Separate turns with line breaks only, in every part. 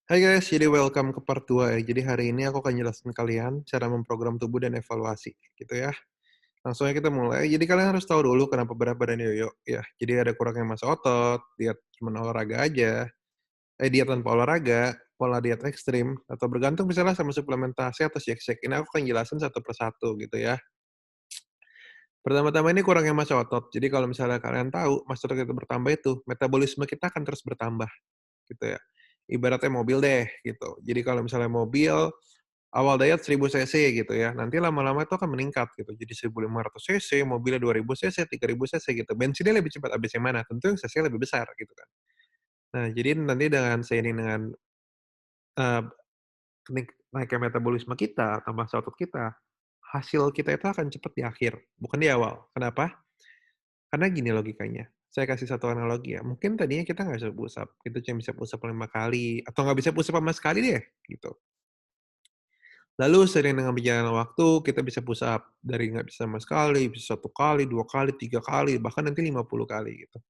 Hai guys, jadi welcome ke part 2 ya. Jadi hari ini aku akan jelasin kalian cara memprogram tubuh dan evaluasi, gitu ya. Langsung aja kita mulai. Jadi kalian harus tahu dulu kenapa berat badan yoyo ya. Jadi ada kurangnya massa otot, diet cuma olahraga aja, diet tanpa olahraga, pola diet ekstrim, atau bergantung misalnya sama suplementasi atau shake-shake. Ini aku akan jelasin satu persatu gitu ya. Pertama-tama ini kurangnya massa otot. Jadi kalau misalnya kalian tahu massa otot kita bertambah itu, metabolisme kita akan terus bertambah gitu ya. Ibaratnya mobil deh gitu. Jadi kalau misalnya mobil awal diet 1000 cc gitu ya, nanti lama-lama itu akan meningkat gitu, jadi 1500 cc, mobilnya 2000 cc, 3000 cc gitu. Bensinnya lebih cepat habis yang mana? Tentu yang cc lebih besar gitu kan. Nah, jadi nanti dengan seiring dengan, eee, naiknya metabolisme kita atau massa otot kita, hasil kita itu akan cepat di akhir, bukan di awal. Kenapa? Karena gini logikanya, saya kasih satu analogi ya, mungkin tadinya kita nggak bisa push up, kita cuma bisa push up 5 kali, atau nggak bisa push up sama sekali deh, gitu. Lalu seiring dengan berjalannya waktu, kita bisa push up dari nggak bisa sama sekali, bisa 1 kali, 2 kali, 3 kali, bahkan nanti 50 kali gitu.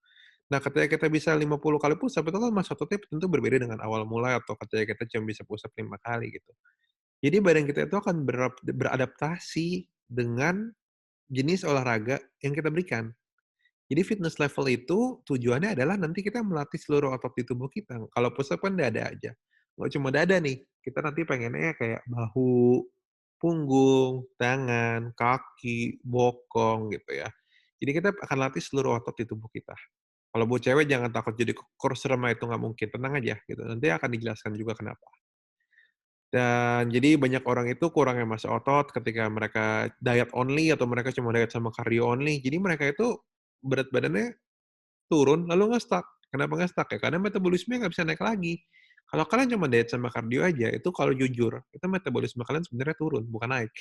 Nah, ketika kita bisa 50 kali push up, itu kan massa ototnya tentu berbeda dengan awal mulai atau ketika kita cuma bisa push up 5 kali gitu. Jadi badan kita itu akan beradaptasi dengan jenis olahraga yang kita berikan. Jadi fitness level itu tujuannya adalah nanti kita melatih seluruh otot di tubuh kita. Kalau push up kan dada aja. Nggak cuma dada nih, kita nanti pengennya kayak bahu, punggung, tangan, kaki, bokong gitu ya. Jadi kita akan latih seluruh otot di tubuh kita. Kalau buat cewek jangan takut jadi kurus remah itu nggak mungkin, tenang aja gitu. Nanti akan dijelaskan juga kenapa. Dan jadi banyak orang itu kurangnya massa otot ketika mereka diet only atau mereka cuma diet sama cardio only. Jadi mereka itu berat badannya turun, lalu nge-stuck. Kenapa nge-stuck ya? Karena metabolismenya nggak bisa naik lagi. Kalau kalian cuma diet sama kardio aja, itu kalau jujur, itu metabolisme kalian sebenarnya turun, bukan naik,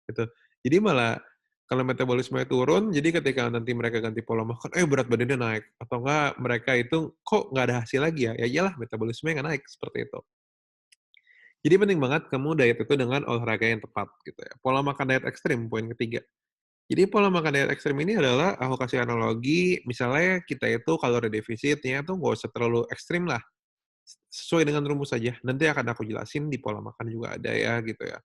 gitu. Jadi malah kalau metabolismenya turun, jadi ketika nanti mereka ganti pola makan, berat badannya naik. Atau enggak mereka itu, kok nggak ada hasil lagi ya? Ya iyalah metabolismenya nggak naik, seperti itu. Jadi penting banget kamu diet itu dengan olahraga yang tepat, gitu ya. Pola makan diet ekstrim, poin ketiga. Jadi pola makan diet ekstrem ini adalah aku kasih analogi, misalnya kita itu kalori defisitnya tuh nggak usah terlalu ekstrim lah, sesuai dengan rumus saja. Nanti akan aku jelasin di pola makan juga ada ya, gitu ya.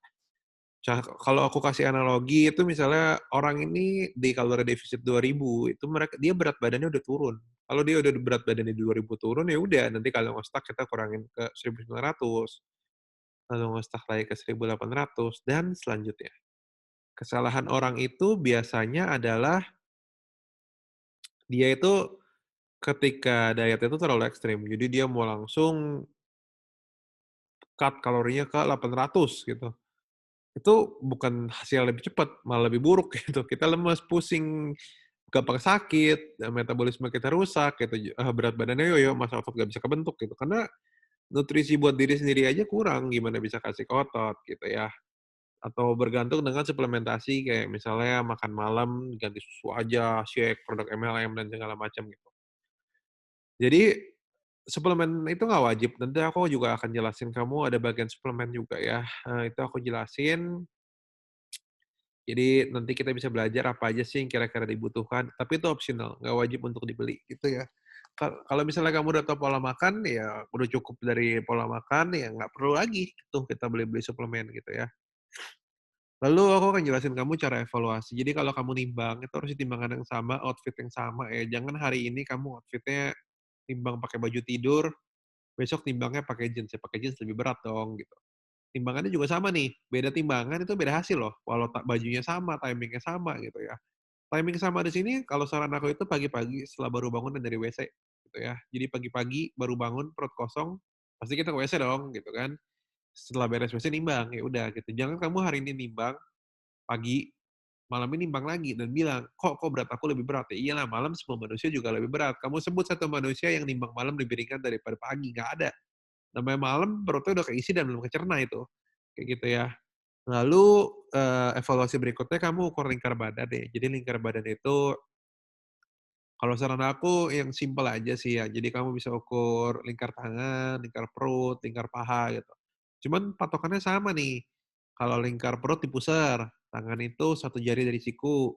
Kalau aku kasih analogi itu misalnya orang ini di kalori defisit 2000 itu dia berat badannya udah turun. Kalau dia udah berat badannya di 2000 turun, ya udah nanti kalau nge kita kurangin ke 1900, lalu nge lagi ke 1800 dan selanjutnya. Kesalahan orang itu biasanya adalah dia itu ketika diet itu terlalu ekstrim, jadi dia mau langsung cut kalorinya ke 800 gitu. Itu bukan hasil yang lebih cepat, malah lebih buruk gitu. Kita lemes, pusing, gampang sakit, metabolisme kita rusak gitu, berat badannya yoyo, massa otot nggak bisa kebentuk gitu. Karena nutrisi buat diri sendiri aja kurang, gimana bisa kasih ke otot gitu ya. Atau bergantung dengan suplementasi kayak misalnya makan malam ganti susu aja, shake, produk MLM, dan segala macam gitu. Jadi, suplemen itu nggak wajib, nanti aku juga akan jelasin kamu ada bagian suplemen juga ya, itu aku jelasin, jadi nanti kita bisa belajar apa aja sih yang kira-kira dibutuhkan, tapi itu optional, nggak wajib untuk dibeli, gitu ya. Kalau misalnya kamu udah tahu pola makan, ya udah cukup dari pola makan, ya nggak perlu lagi tuh kita beli-beli suplemen gitu ya. Lalu aku akan jelasin kamu cara evaluasi. Jadi kalau kamu nimbang, itu harus di timbangan yang sama, outfit yang sama ya. Jangan hari ini kamu outfit-nya timbang pakai baju tidur, besok timbangnya pakai jeans, ya pakai jeans lebih berat dong gitu. Timbangannya juga sama nih, beda timbangan itu beda hasil loh, walau bajunya sama, timing-nya sama gitu ya. Timing sama di sini kalau saran aku itu pagi-pagi setelah baru bangun dari WC gitu ya. Jadi pagi-pagi baru bangun perut kosong, pasti kita ke WC dong gitu kan. Setelah beres WC nimbang, ya udah gitu. Jangan kamu hari ini nimbang pagi, malam ini nimbang lagi dan bilang, "Kok berat aku lebih berat?" Ya iyalah malam semua manusia juga lebih berat. Kamu sebut satu manusia yang nimbang malam lebih ringan daripada pagi, nggak ada. Namanya malam perutnya udah keisi dan belum kecerna itu, kayak gitu ya. Lalu, evaluasi berikutnya kamu ukur lingkar badan deh. Jadi lingkar badan itu kalau saran aku yang simpel aja sih ya. Jadi kamu bisa ukur lingkar tangan, lingkar perut, lingkar paha gitu. Cuman patokannya sama nih. Kalau lingkar perut di pusar, tangan itu 1 jari dari siku.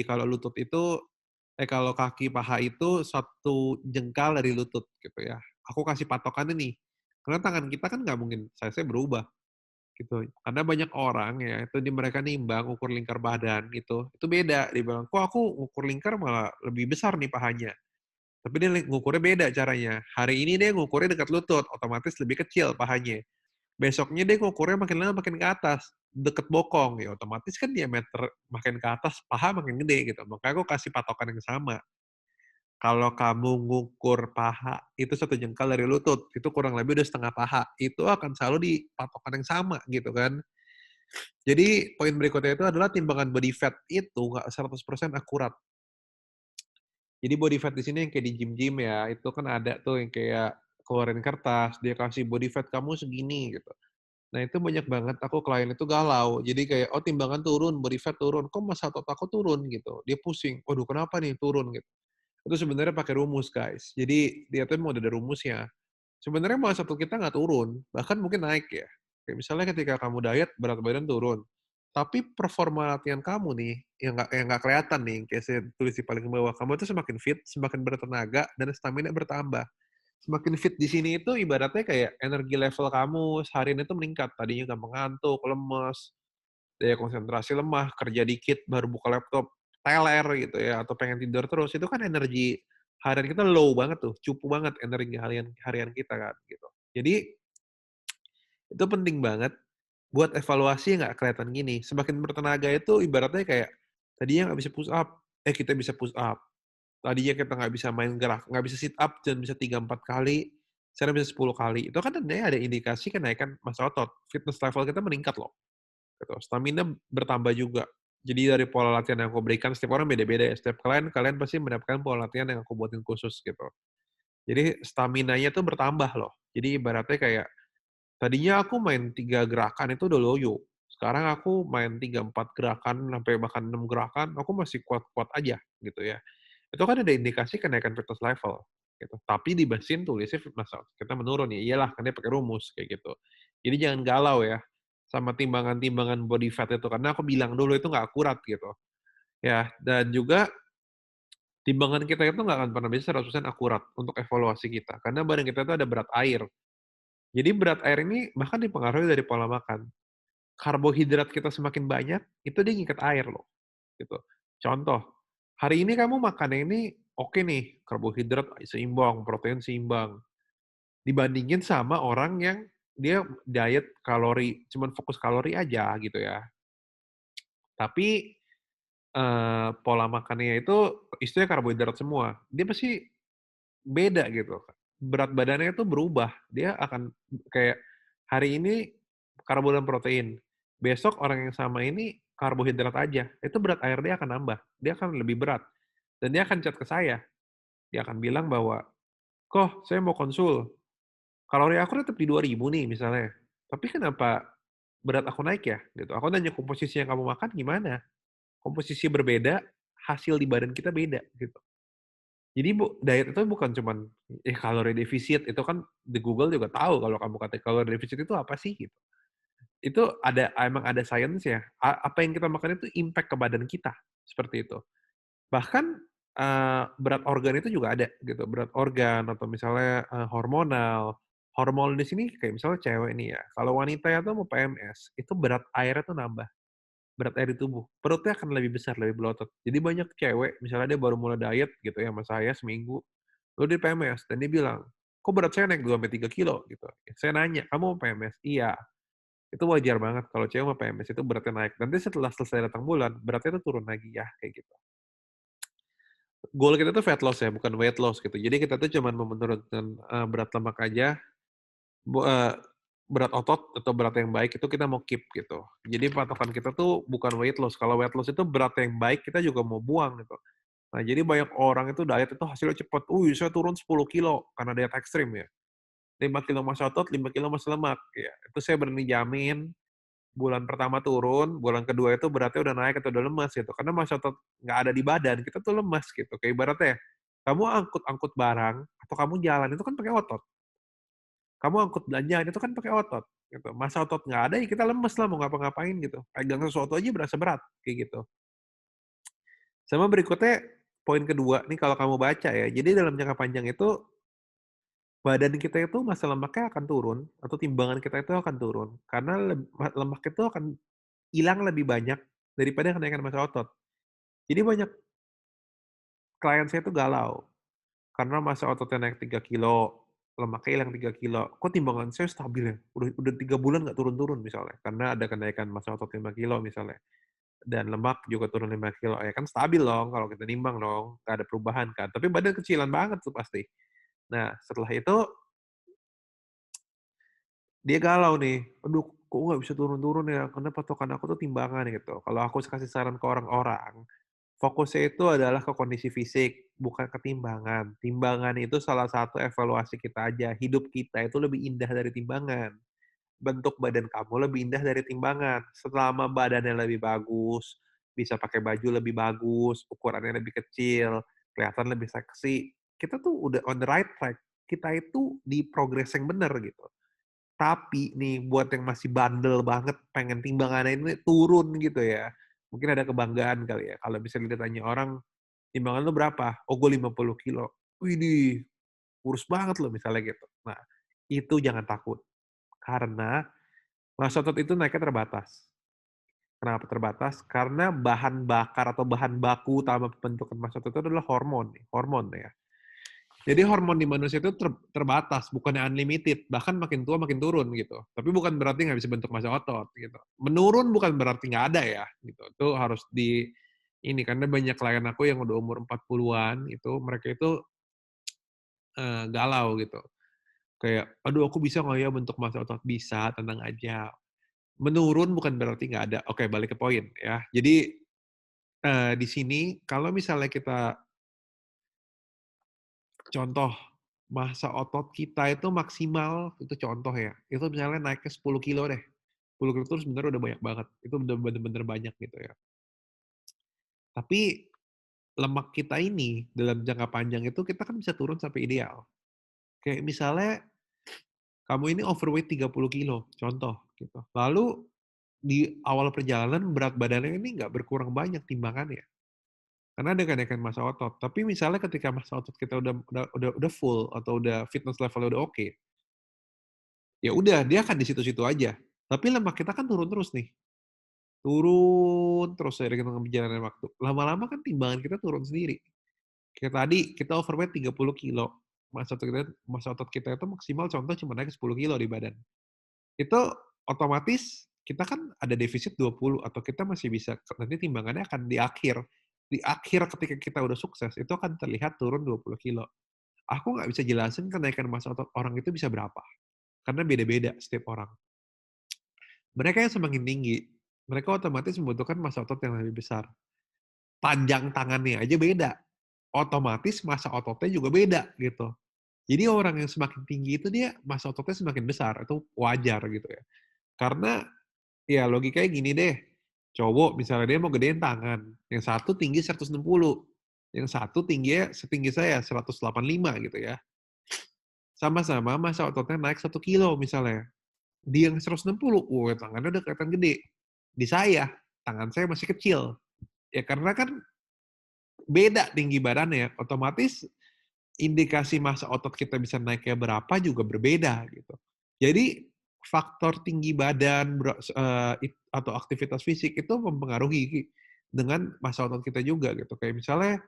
Kalau lutut itu kalau kaki paha itu 1 jengkal dari lutut gitu ya. Aku kasih patokannya nih. Karena tangan kita kan nggak mungkin size-nya berubah, gitu. Karena banyak orang ya, itu mereka nimbang ukur lingkar badan gitu, itu beda. Dia bilang, "Kok aku ukur lingkar malah lebih besar nih pahanya." Tapi dia ngukurnya beda caranya. Hari ini dia ngukurnya dekat lutut, otomatis lebih kecil pahanya. Besoknya dia ngukurnya makin lama makin ke atas, deket bokong, ya otomatis kan diameter makin ke atas, paha makin gede gitu. Makanya aku kasih patokan yang sama. Kalau kamu ngukur paha itu 1 jengkal dari lutut, itu kurang lebih udah setengah paha. Itu akan selalu di patokan yang sama gitu kan. Jadi poin berikutnya itu adalah timbangan body fat itu nggak 100% akurat. Jadi body fat di sini yang kayak di gym-gym ya, itu kan ada tuh yang kayak keluarin kertas, dia kasih body fat kamu segini gitu. Nah itu banyak banget aku klien itu galau, jadi kayak, "Oh timbangan turun, body fat turun, kok masa otot aku turun?" Gitu. Dia pusing, "Waduh kenapa nih turun?" Gitu. Itu sebenarnya pakai rumus guys, jadi dia tuh mau ada rumusnya. Sebenarnya massa otot kita nggak turun, bahkan mungkin naik ya. Kayak misalnya ketika kamu diet, berat badan turun. Tapi performa latihan kamu nih, yang nggak kelihatan nih, kayak saya tulis di paling bawah, kamu tuh semakin fit, semakin bertenaga, dan stamina bertambah. Semakin fit di sini itu ibaratnya kayak energi level kamu seharian itu meningkat. Tadinya gampang ngantuk, lemes, daya konsentrasi lemah, kerja dikit baru buka laptop, teler gitu ya, atau pengen tidur terus, itu kan energi harian kita low banget tuh, cupu banget energi harian harian kita kan, gitu. Jadi, itu penting banget buat evaluasi nggak kelihatan gini, semakin bertenaga itu ibaratnya kayak, tadinya nggak bisa push up, kita bisa push up. Tadinya kita nggak bisa main gerak, nggak bisa sit up dan bisa 3 4 kali, sekarang bisa 10 kali. Itu kan tandanya ada indikasi kenaikan massa otot, fitness level kita meningkat loh. Gitu. Stamina bertambah juga. Jadi dari pola latihan yang aku berikan, setiap orang beda-beda ya, setiap kalian pasti mendapatkan pola latihan yang aku buatin khusus gitu. Jadi staminanya tuh bertambah loh. Jadi ibaratnya kayak, tadinya aku main 3 gerakan itu udah loyo, sekarang aku main 3 4 gerakan sampai bahkan 6 gerakan, aku masih kuat-kuat aja gitu ya. Itu kan ada indikasi kenaikan fitness level gitu, tapi di mesin tulisnya fitness level kita menurun, ya iyalah kan dia pakai rumus kayak gitu. Jadi jangan galau ya sama timbangan-timbangan body fat itu, karena aku bilang dulu itu nggak akurat gitu. Ya, dan juga timbangan kita itu nggak akan pernah bisa 100% akurat untuk evaluasi kita, karena badan kita itu ada berat air. Jadi berat air ini bahkan dipengaruhi dari pola makan. Karbohidrat kita semakin banyak, itu dia ngikat air loh, gitu. Contoh, hari ini kamu makannya ini oke nih, karbohidrat seimbang, protein seimbang, dibandingin sama orang yang dia diet kalori, cuman fokus kalori aja gitu ya. Tapi, pola makannya itu isinya karbohidrat semua, dia pasti beda gitu. Berat badannya itu berubah, dia akan kayak hari ini karbo dan protein, besok orang yang sama ini karbohidrat aja, itu berat air dia akan nambah, dia akan lebih berat. Dan dia akan chat ke saya, dia akan bilang bahwa, "Koh, saya mau konsul, kalori aku tetap di 2.000 nih," misalnya, "tapi kenapa berat aku naik ya?" Gitu. Aku nanya, "Komposisi yang kamu makan gimana?" Komposisi berbeda, hasil di badan kita beda, gitu. Jadi diet itu bukan cuman, kalori defisit, itu kan di Google juga tahu kalau kamu kata kalori defisit itu apa sih, gitu. Itu emang ada sainsnya, apa yang kita makan itu impact ke badan kita, seperti itu. Bahkan, berat organ itu juga ada gitu, berat organ atau misalnya, hormonal. Hormon di sini kayak misalnya cewek nih ya, kalau wanita itu mau PMS, itu berat airnya tuh nambah, berat air di tubuh. Perutnya akan lebih besar, lebih berotot. Jadi banyak cewek, misalnya dia baru mulai diet gitu ya sama saya seminggu, lalu dia PMS dan dia bilang, "Kok berat saya naik 2 sampai 3 kilo?" Gitu. Saya nanya, "Kamu mau PMS?" "Iya." Itu wajar banget kalau cewek mau PMS itu beratnya naik. Nanti setelah selesai datang bulan, beratnya itu turun lagi ya, kayak gitu. Goal kita tuh fat loss ya, bukan weight loss gitu. Jadi kita tuh cuman mau menurunkan, berat lemak aja, bu eee, berat otot atau berat yang baik itu kita mau keep gitu. Jadi patokan kita tuh bukan weight loss, kalau weight loss itu berat yang baik kita juga mau buang gitu. Nah jadi banyak orang itu diet itu hasilnya cepet, saya turun 10 kilo karena diet ekstrim ya. 5 kilo massa otot, 5 kilo massa lemak, ya. Itu saya berani jamin bulan pertama turun, bulan kedua itu beratnya udah naik atau udah lemas gitu. Karena massa otot nggak ada di badan, kita tuh lemas gitu. Kayak ibaratnya, kamu angkut-angkut barang atau kamu jalan itu kan pakai otot. Kamu angkut belanjaan itu kan pakai otot, gitu. Massa otot nggak ada, ya kita lemes lah mau ngapa-ngapain gitu. Pegang sesuatu aja berasa berat, kayak gitu. Sama berikutnya, poin kedua nih kalau kamu baca ya, jadi dalam jangka panjang itu badan kita itu massa lemaknya akan turun atau timbangan kita itu akan turun karena lemak itu akan hilang lebih banyak daripada kenaikan massa otot. Jadi banyak klien saya itu galau, karena massa ototnya naik 3 kilo, lemaknya hilang 3 kilo, "Kok timbangan saya stabil ya? Udah 3 bulan nggak turun-turun," misalnya, karena ada kenaikan massa otot 5 kilo misalnya, dan lemak juga turun 5 kilo, ya kan stabil dong kalau kita nimbang dong, nggak ada perubahan kan, tapi badan kecilan banget tuh pasti. Nah, setelah itu dia galau nih, "Aduh, kok nggak bisa turun-turun ya? Karena patokan aku tuh timbangan," gitu. Kalau aku kasih saran ke orang-orang, fokusnya itu adalah ke kondisi fisik, bukan ke timbangan. Timbangan itu salah satu evaluasi kita aja. Hidup kita itu lebih indah dari timbangan. Bentuk badan kamu lebih indah dari timbangan. Selama badannya lebih bagus, bisa pakai baju lebih bagus, ukurannya lebih kecil, kelihatan lebih seksi, kita tuh udah on the right track. Kita itu di progres yang bener gitu. Tapi nih buat yang masih bandel banget pengen timbangannya ini turun gitu ya, mungkin ada kebanggaan kali ya kalau misalnya ditanya orang, "Timbangan lu berapa?" "Oh gue 50 kilo." "Widih, kurus banget loh," misalnya gitu. Nah, itu jangan takut, karena massa otot itu naiknya terbatas. Kenapa terbatas? Karena bahan bakar atau bahan baku utama pembentukan massa otot itu adalah hormon ya. Jadi hormon di manusia itu terbatas, bukannya unlimited, bahkan makin tua makin turun gitu. Tapi bukan berarti nggak bisa bentuk massa otot gitu. Menurun bukan berarti nggak ada ya gitu. Itu harus ini karena banyak klien aku yang udah umur 40-an itu mereka itu, galau gitu. Kayak, "Aduh aku bisa nggak ya bentuk massa otot?" "Bisa, tenang aja." Menurun bukan berarti nggak ada. Oke balik ke poin ya. Jadi, di sini kalau misalnya kita contoh, massa otot kita itu maksimal, itu contoh ya, itu misalnya naiknya 10 kilo deh. 10 kilo itu sebenarnya udah banyak banget, itu udah bener-bener banyak gitu ya. Tapi lemak kita ini dalam jangka panjang itu kita kan bisa turun sampai ideal. Kayak misalnya kamu ini overweight 30 kilo, contoh gitu. Lalu di awal perjalanan berat badannya ini nggak berkurang banyak timbangannya, karena ada kenaikan massa otot. Tapi misalnya ketika massa otot kita udah full atau udah fitness level udah oke, ya udah, dia akan di situ-situ aja. Tapi lemak kita kan turun terus nih, turun terus seiring dengan berjalannya waktu. Lama-lama kan timbangan kita turun sendiri. Kayak tadi kita overweight 30 kilo, massa otot kita itu maksimal contoh cuma naik 10 kilo di badan. Itu otomatis kita kan ada defisit 20 atau kita masih bisa nanti timbangannya akan di akhir ketika kita udah sukses, itu akan terlihat turun 20 kilo. Aku nggak bisa jelasin kenaikan massa otot orang itu bisa berapa, karena beda-beda setiap orang. Mereka yang semakin tinggi, mereka otomatis membutuhkan massa otot yang lebih besar. Panjang tangannya aja beda, otomatis massa ototnya juga beda gitu. Jadi orang yang semakin tinggi itu dia massa ototnya semakin besar, itu wajar gitu ya. Karena ya logikanya gini deh, cowok misalnya dia mau gedein tangan, yang satu tinggi 160, yang satu tingginya setinggi saya 185 gitu ya. Sama-sama massa ototnya naik 1 kilo misalnya. Dia yang 160, tangannya udah kelihatan gede. Di saya, tangan saya masih kecil. Ya karena kan beda tinggi badannya, otomatis indikasi massa otot kita bisa naiknya berapa juga berbeda gitu. Jadi faktor tinggi badan atau aktivitas fisik itu mempengaruhi dengan massa otot kita juga gitu. Kayak misalnya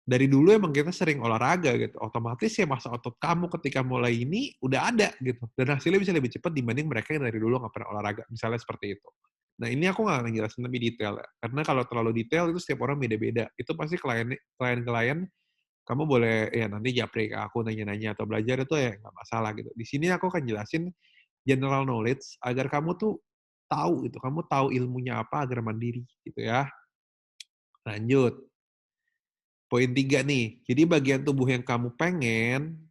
dari dulu emang kita sering olahraga gitu, otomatis ya massa otot kamu ketika mulai ini udah ada gitu, dan hasilnya bisa lebih cepat dibanding mereka yang dari dulu nggak pernah olahraga, misalnya seperti itu. Nah ini aku nggak ngejelasin lebih detail ya, karena kalau terlalu detail itu setiap orang beda-beda. Itu pasti klien-klien kamu boleh ya nanti japri ke aku nanya-nanya atau belajar itu ya nggak masalah gitu. Di sini aku akan jelasin general knowledge agar kamu tuh tahu gitu, kamu tahu ilmunya apa agar mandiri gitu ya. Lanjut. Poin 3 nih, jadi bagian tubuh yang kamu pengen,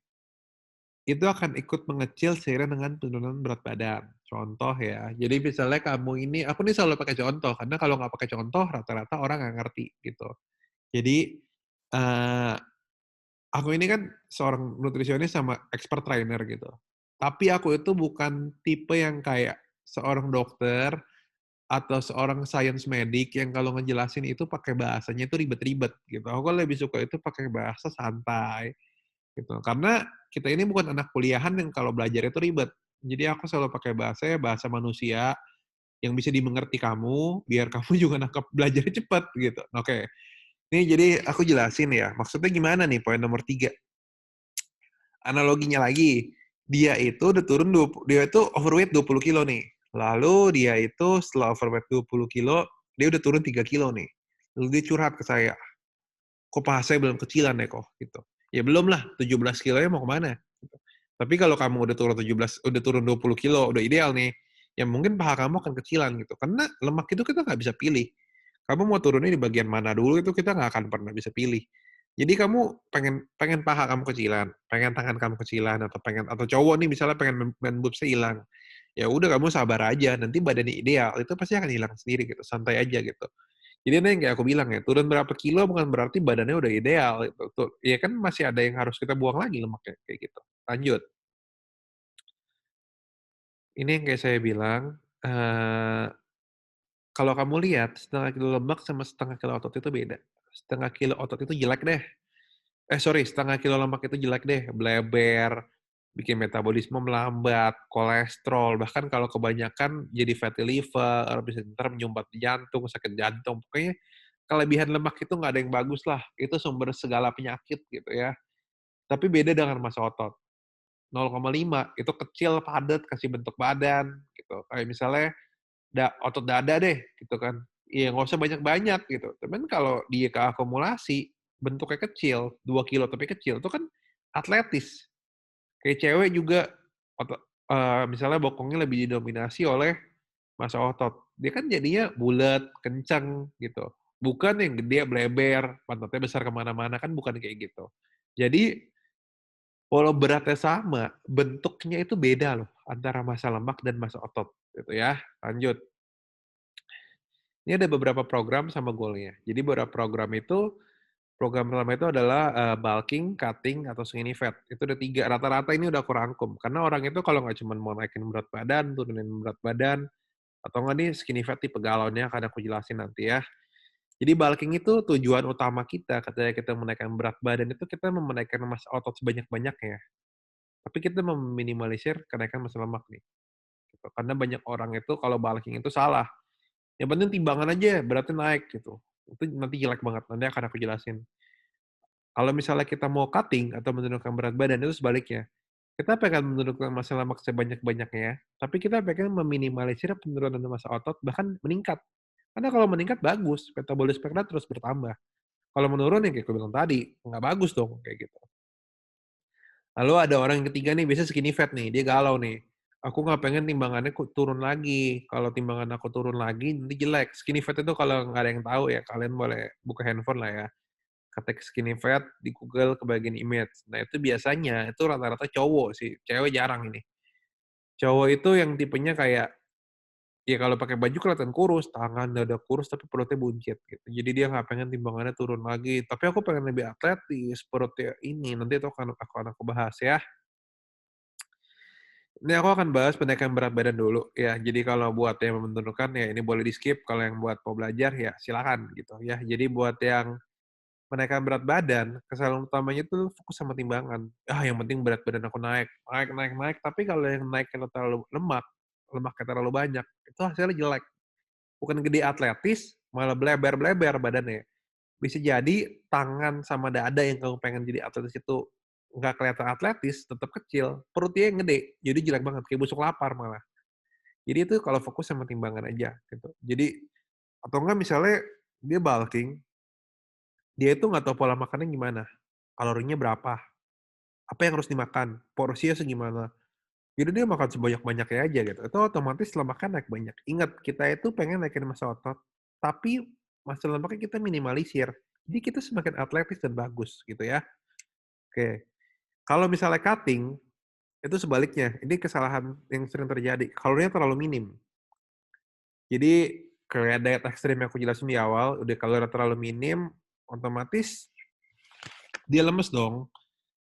itu akan ikut mengecil seiring dengan penurunan berat badan. Contoh ya, jadi misalnya kamu ini, aku nih selalu pakai contoh, karena kalau nggak pakai contoh, rata-rata orang nggak ngerti, gitu. Jadi, eee, aku ini kan seorang nutrisionis sama expert trainer gitu. Tapi aku itu bukan tipe yang kayak seorang dokter atau seorang science medic yang kalau ngejelasin itu pakai bahasanya itu ribet-ribet gitu. Aku lebih suka itu pakai bahasa santai, gitu. Karena kita ini bukan anak kuliahan yang kalau belajar itu ribet. Jadi aku selalu pakai bahasa manusia yang bisa dimengerti kamu, biar kamu juga nangkep belajarnya cepet gitu. Oke, ini jadi aku jelasin ya, maksudnya gimana nih poin nomor 3. Analoginya lagi, dia itu overweight 20 kilo nih. Lalu dia itu setelah overweight 20 kilo, dia udah turun 3 kilo nih. Lalu dia curhat ke saya, kok paha saya belum kecilan ya kok, gitu. Ya belum lah, 17 kilonya mau kemana? Gitu. Tapi kalau kamu udah turun 20 kilo, udah ideal nih, ya mungkin paha kamu akan kecilan gitu. Karena lemak itu kita nggak bisa pilih. Kamu mau turunnya di bagian mana dulu itu kita nggak akan pernah bisa pilih. Jadi kamu pengen pengen paha kamu kecilan, pengen tangan kamu kecilan, atau cowok nih misalnya pengen man boobs-nya hilang. Ya udah kamu sabar aja, nanti badannya ideal, itu pasti akan hilang sendiri gitu, santai aja gitu. Jadi ini yang kayak aku bilang ya, turun berapa kilo bukan berarti badannya udah ideal gitu. Tuh, ya kan masih ada yang harus kita buang lagi lemaknya kayak gitu. Lanjut. Ini yang kayak saya bilang, kalau kamu lihat setengah kilo lemak sama setengah kilo otot itu beda. Setengah kilo otot itu jelek deh. Sorry, setengah kilo lemak itu jelek deh, bleber, bikin metabolisme melambat, kolesterol, bahkan kalau kebanyakan jadi fatty liver, bisa entar menyumbat jantung, sakit jantung. Pokoknya kelebihan lemak itu nggak ada yang bagus lah. Itu sumber segala penyakit gitu ya. Tapi beda dengan massa otot. 0,5 itu kecil, padat, kasih bentuk badan gitu. Kayak misalnya otot dada deh gitu kan. Iya nggak usah banyak-banyak gitu. Cuman kalau dia keakumulasi bentuknya kecil, 2 kilo tapi kecil, itu kan atletis. Kayak cewek juga misalnya bokongnya lebih didominasi oleh massa otot. Dia kan jadinya bulat, kencang gitu. Bukan yang gede, bleber, pantatnya besar kemana-mana, kan bukan kayak gitu. Jadi, walau beratnya sama, bentuknya itu beda loh, antara massa lemak dan massa otot, gitu ya. Lanjut. Ini ada beberapa program sama goalnya. Jadi beberapa program pertama itu adalah, bulking, cutting, atau skinny fat. Itu ada 3, rata-rata ini udah aku rangkum. Karena orang itu kalau nggak cuma mau naikin berat badan, turunin berat badan, atau nggak nih skinny fat tipe galonnya akan aku jelasin nanti ya. Jadi bulking itu tujuan utama kita ketika kita menaikkan berat badan itu kita menaikkan massa otot sebanyak-banyaknya. Tapi kita meminimalisir kenaikan massa lemak nih, gitu. Karena banyak orang itu kalau bulking itu salah. Yang penting timbangan aja beratnya naik gitu. Itu nanti jelek banget, nanti akan aku jelasin. Kalau misalnya kita mau cutting atau menurunkan berat badan itu sebaliknya. Kita pengen menurunkan massa lemak sebanyak-banyaknya, tapi kita pengen meminimalisir penurunan massa otot bahkan meningkat. Karena kalau meningkat bagus, metabolisme kita terus bertambah. Kalau menurun ya kayak aku bilang tadi, nggak bagus dong kayak gitu. Lalu ada orang yang ketiga nih, biasanya skinny fat nih, dia galau nih. Aku nggak pengen timbangannya turun lagi. Kalau timbangan aku turun lagi nanti jelek. Skinny fat itu kalau nggak ada yang tahu ya, kalian boleh buka handphone lah ya. Ketik skinny fat di Google ke bagian image. Nah itu biasanya itu rata-rata cowok sih, cewek jarang ini. Cowok itu yang tipenya kayak ya kalau pakai baju kelihatan kurus, tangan dada kurus tapi perutnya buncit gitu. Jadi dia nggak pengen timbangannya turun lagi. Tapi aku pengen lebih atletis, perutnya ini. Nanti itu akan aku bahas ya. Ini aku akan bahas penaikan berat badan dulu ya. Jadi kalau buat yang menentukan ya ini boleh di-skip, kalau yang buat mau belajar ya silakan gitu ya. Jadi buat yang menaikkan berat badan, kesalahan utamanya itu fokus sama timbangan. Ah, yang penting berat badan aku naik, naik, naik, naik. Tapi kalau yang naiknya terlalu lemaknya terlalu banyak, itu hasilnya jelek. Bukan gede atletis, malah bleber-bleber badannya. Bisa jadi tangan sama dada yang kamu pengen jadi atletis itu nggak kelihatan atletis, tetap kecil, perutnya yang gede, jadi jelek banget, kayak busuk lapar malah. Jadi itu kalau fokus sama timbangan aja gitu. Jadi atau enggak misalnya dia bulking, dia itu nggak tahu pola makannya gimana, kalorinya berapa, apa yang harus dimakan, porsinya segimana. Jadi dia makan sebanyak-banyaknya aja gitu, itu otomatis lemaknya naik banyak. Ingat, kita itu pengen naikin massa otot, tapi massa lemaknya kita minimalisir. Jadi kita semakin atletis dan bagus gitu ya. Oke, kalau misalnya cutting, itu sebaliknya, ini kesalahan yang sering terjadi, kalorinya terlalu minim. Jadi kayak diet ekstrim yang aku jelasin di awal, udah kalori terlalu minim, otomatis dia lemes dong.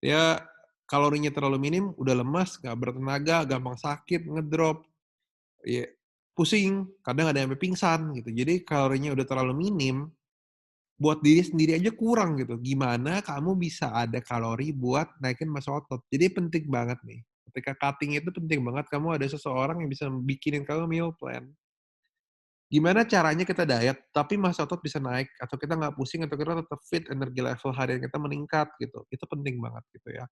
Dia kalorinya terlalu minim, udah lemas, nggak bertenaga, gampang sakit, ngedrop, ya pusing, kadang ada yang sampai pingsan gitu. Jadi kalorinya udah terlalu minim, buat diri sendiri aja kurang gitu. Gimana kamu bisa ada kalori buat naikin massa otot. Jadi penting banget nih, ketika cutting itu penting banget kamu ada seseorang yang bisa bikinin kamu meal plan. Gimana caranya kita diet, tapi massa otot bisa naik, atau kita nggak pusing, atau kita tetap fit, energi level harian kita meningkat gitu. Itu penting banget gitu ya.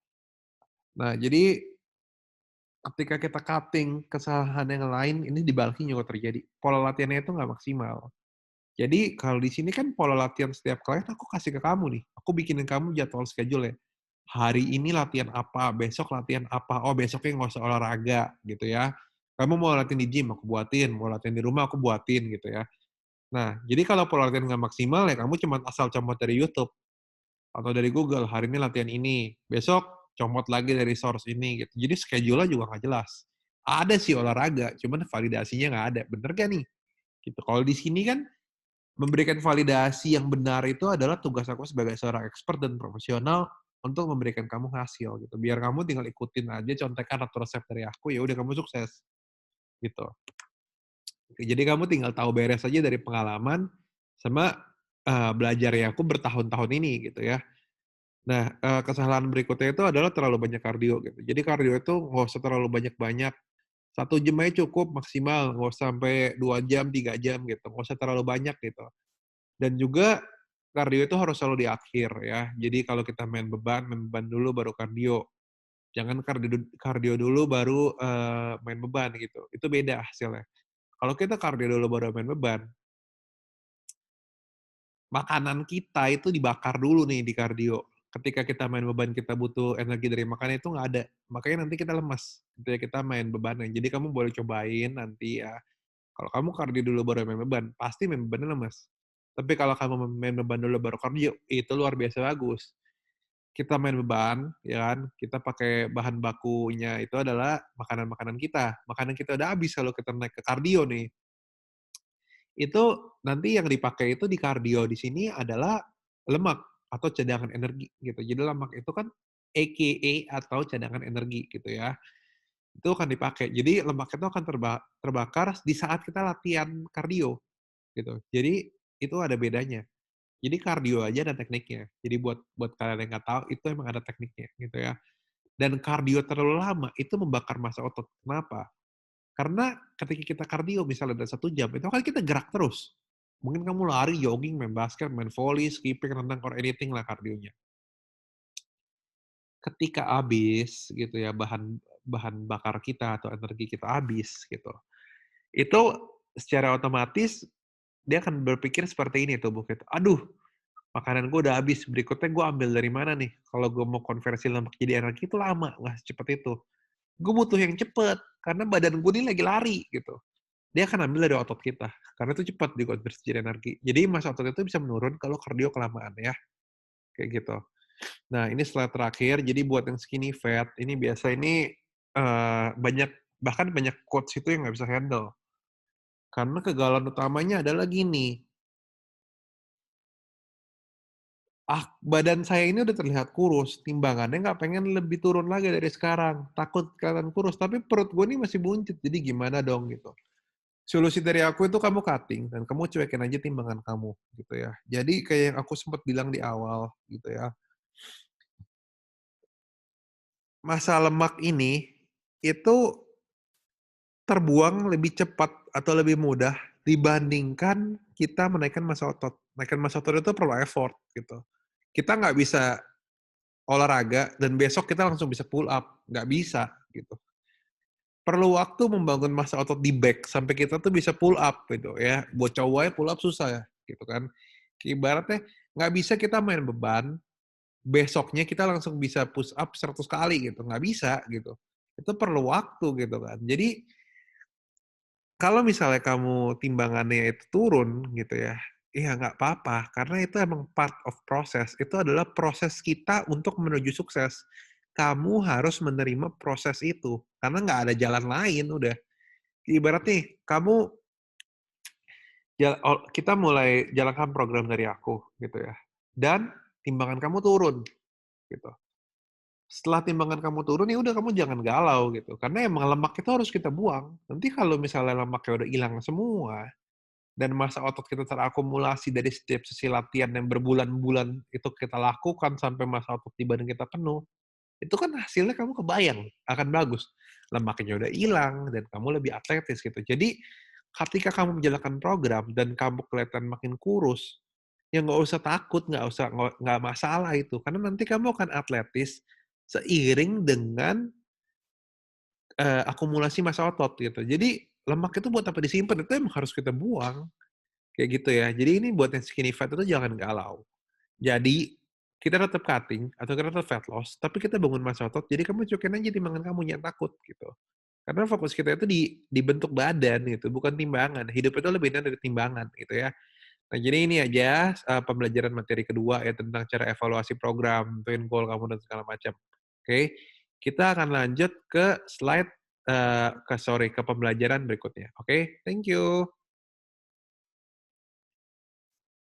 Nah, jadi ketika kita cutting kesalahan yang lain, ini di bulking juga terjadi. Pola latihannya itu nggak maksimal. Jadi kalau di sini kan pola latihan setiap klien aku kasih ke kamu nih. Aku bikinin kamu jadwal schedule ya. Hari ini latihan apa, besok latihan apa, oh besoknya nggak usah olahraga gitu ya. Kamu mau latihan di gym, aku buatin. Mau latihan di rumah, aku buatin gitu ya. Nah, jadi kalau pola latihan nggak maksimal ya kamu cuma asal comot dari YouTube atau dari Google, hari ini latihan ini, besok comot lagi dari source ini gitu. Jadi schedule-nya juga nggak jelas. Ada sih olahraga, cuman validasinya nggak ada. Bener gak nih? Gitu. Kalau di sini kan memberikan validasi yang benar itu adalah tugas aku sebagai seorang expert dan profesional untuk memberikan kamu hasil gitu. Biar kamu tinggal ikutin aja contekan atau resep dari aku, ya udah kamu sukses gitu. Jadi kamu tinggal tahu beres aja dari pengalaman sama belajar ya aku bertahun-tahun ini gitu ya. Nah, kesalahan berikutnya itu adalah terlalu banyak kardio gitu. Jadi kardio itu nggak usah terlalu banyak-banyak, 1 jam aja cukup maksimal, nggak usah sampai 2 jam, 3 jam gitu, nggak usah terlalu banyak gitu. Dan juga kardio itu harus selalu di akhir ya. Jadi kalau kita main beban dulu baru kardio. Jangan kardio dulu baru, main beban gitu, itu beda hasilnya. Kalau kita kardio dulu baru main beban, makanan kita itu dibakar dulu nih di kardio. Ketika kita main beban kita butuh energi dari makanan itu nggak ada, makanya nanti kita lemas ketika kita main bebannya. Jadi kamu boleh cobain nanti ya, kalau kamu kardio dulu baru main beban, pasti main bebannya lemas. Tapi kalau kamu main beban dulu baru kardio, itu luar biasa bagus. Kita main beban, ya kan, kita pakai bahan bakunya itu adalah makanan-makanan kita. Makanan kita udah habis kalau kita naik ke kardio nih. Itu nanti yang dipakai itu di kardio di sini adalah lemak atau cadangan energi gitu. Jadi lemak itu kan AKA atau cadangan energi gitu ya. Itu akan dipakai. Jadi lemak itu akan terbakar di saat kita latihan kardio gitu. Jadi itu ada bedanya. Jadi kardio aja ada tekniknya. Jadi buat buat kalian yang nggak tahu itu emang ada tekniknya gitu ya. Dan kardio terlalu lama itu membakar massa otot. Kenapa? Karena ketika kita kardio misalnya ada 1 jam, itu kan kita gerak terus. Mungkin kamu lari, jogging, main basket, main volley, skipping, renang, or anything lah kardionya. Ketika habis gitu ya, bahan bahan bakar kita atau energi kita habis gitu, itu secara otomatis dia akan berpikir seperti ini tubuh kita, "Aduh, makanan gue udah habis, berikutnya gue ambil dari mana nih? Kalau gue mau konversi lemak jadi energi itu lama, nggak secepat itu. Gue butuh yang cepet, karena badan gue ini lagi lari," gitu. Dia akan ambil dari otot kita, karena itu cepat dikonversi jadi energi. Jadi massa otot itu bisa menurun kalau kardio kelamaan ya, kayak gitu. Nah ini slide terakhir, jadi buat yang skinny fat, ini biasa ini, banyak bahkan banyak coach itu yang nggak bisa handle. Karena kegagalan utamanya adalah gini, badan saya ini udah terlihat kurus, timbangannya nggak pengen lebih turun lagi dari sekarang, takut kelihatan kurus, tapi perut gue ini masih buncit, jadi gimana dong gitu. Solusi dari aku itu kamu cutting dan kamu cuekin aja timbangan kamu, gitu ya. Jadi kayak yang aku sempat bilang di awal, gitu ya, massa lemak ini, itu terbuang lebih cepat atau lebih mudah dibandingkan kita menaikkan massa otot. Naikkan massa otot itu perlu effort, gitu. Kita nggak bisa olahraga dan besok kita langsung bisa pull up, nggak bisa, gitu. Perlu waktu membangun massa otot di back sampai kita tuh bisa pull up gitu ya. Buat cowok aja pull up susah ya, gitu kan. Ibaratnya nggak bisa kita main beban, besoknya kita langsung bisa push up 100 kali gitu, nggak bisa gitu. Itu perlu waktu gitu kan. Jadi kalau misalnya kamu timbangannya itu turun gitu ya, ya nggak apa-apa karena itu emang part of process. Itu adalah proses kita untuk menuju sukses. Kamu harus menerima proses itu karena nggak ada jalan lain udah. Ibarat nih, kita mulai jalankan program dari aku, gitu ya. Dan timbangan kamu turun, gitu. Setelah timbangan kamu turun, ya udah kamu jangan galau, gitu. Karena emang lemak itu harus kita buang. Nanti kalau misalnya lemaknya udah hilang semua, dan masa otot kita terakumulasi dari setiap sesi latihan yang berbulan-bulan itu kita lakukan sampai masa otot di badan kita penuh, itu kan hasilnya kamu kebayang akan bagus. Lemaknya udah hilang dan kamu lebih atletis gitu. Jadi ketika kamu menjalankan program dan kamu kelihatan makin kurus, ya nggak usah takut, nggak masalah itu. Karena nanti kamu akan atletis seiring dengan akumulasi massa otot gitu. Jadi lemak itu buat apa disimpan, itu emang harus kita buang, kayak gitu ya. Jadi ini buat yang skinny fat itu jangan galau. Jadi kita tetap cutting atau kita tetap fat loss, tapi kita bangun massa otot, jadi kamu cuekin aja timbangan kamu, jangan takut gitu. Karena fokus kita itu di bentuk badan gitu, bukan timbangan. Hidup itu lebih dari timbangan gitu ya. Nah, jadi ini aja pembelajaran materi kedua ya tentang cara evaluasi program, tentuin goal kamu dan segala macam. Oke, kita akan lanjut ke slide ke pembelajaran berikutnya. Oke, thank you.